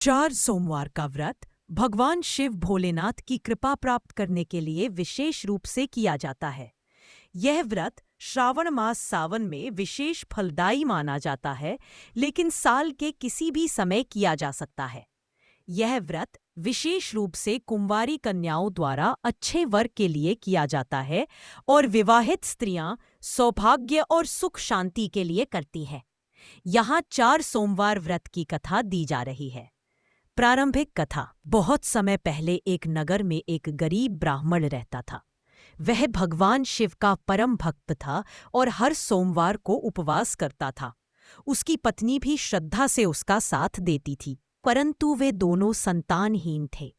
4 सोमवार का व्रत भगवान शिव भोलेनाथ की कृपा प्राप्त करने के लिए विशेष रूप से किया जाता है। यह व्रत श्रावण मास सावन में विशेष फलदायी माना जाता है, लेकिन साल के किसी भी समय किया जा सकता है। यह व्रत विशेष रूप से कुंवारी कन्याओं द्वारा अच्छे वर के लिए किया जाता है और विवाहित स्त्रियां सौभाग्य और सुख शांति के लिए करती हैं। यहाँ 4 सोमवार व्रत की कथा दी जा रही है। प्रारंभिक कथा। बहुत समय पहले एक नगर में एक गरीब ब्राह्मण रहता था। वह भगवान शिव का परम भक्त था और हर सोमवार को उपवास करता था। उसकी पत्नी भी श्रद्धा से उसका साथ देती थी, परंतु वे दोनों संतानहीन थे।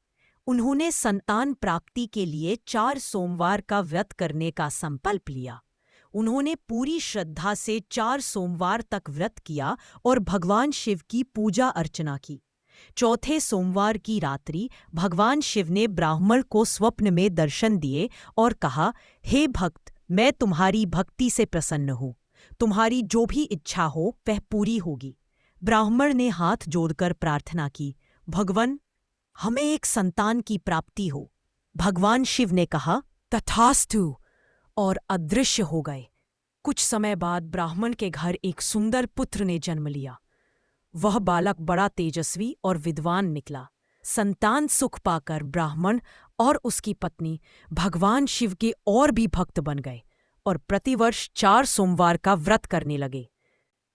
उन्होंने संतान प्राप्ति के लिए 4 सोमवार का व्रत करने का संकल्प लिया। उन्होंने पूरी श्रद्धा से 4 सोमवार तक व्रत किया और भगवान शिव की पूजा अर्चना की। चौथे सोमवार की रात्रि भगवान शिव ने ब्राह्मण को स्वप्न में दर्शन दिए और कहा, हे भक्त, मैं तुम्हारी भक्ति से प्रसन्न हूँ। तुम्हारी जो भी इच्छा हो वह पूरी होगी। ब्राह्मण ने हाथ जोड़कर प्रार्थना की, भगवान, हमें एक संतान की प्राप्ति हो। भगवान शिव ने कहा, तथास्तु, और अदृश्य हो गए। कुछ समय बाद ब्राह्मण के घर एक सुंदर पुत्र ने जन्म लिया। वह बालक बड़ा तेजस्वी और विद्वान निकला। संतान सुख पाकर ब्राह्मण और उसकी पत्नी भगवान शिव के और भी भक्त बन गए और प्रतिवर्ष 4 सोमवार का व्रत करने लगे।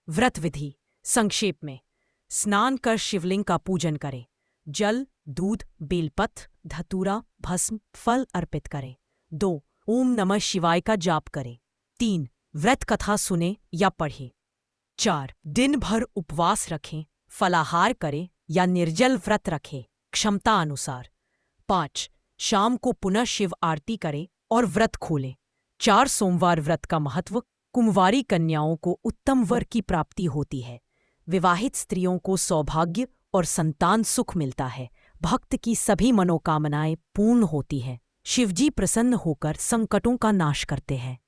व्रत विधि संक्षेप में: स्नान कर शिवलिंग का पूजन करें। जल, दूध, बेलपत्र, धतूरा, भस्म, फल अर्पित करें। 2. ओम नमः शिवाय का जाप करें। 3. व्रत कथा सुने या पढ़ें। 4. दिन भर उपवास रखें, फलाहार करें या निर्जल व्रत रखें, क्षमता अनुसार। 5. शाम को पुनः शिव आरती करें और व्रत खोलें। 4 सोमवार व्रत का महत्व: कुंवारी कन्याओं को उत्तम वर की प्राप्ति होती है। विवाहित स्त्रियों को सौभाग्य और संतान सुख मिलता है। भक्त की सभी मनोकामनाएं पूर्ण होती हैं। शिवजी प्रसन्न होकर संकटों का नाश करते हैं।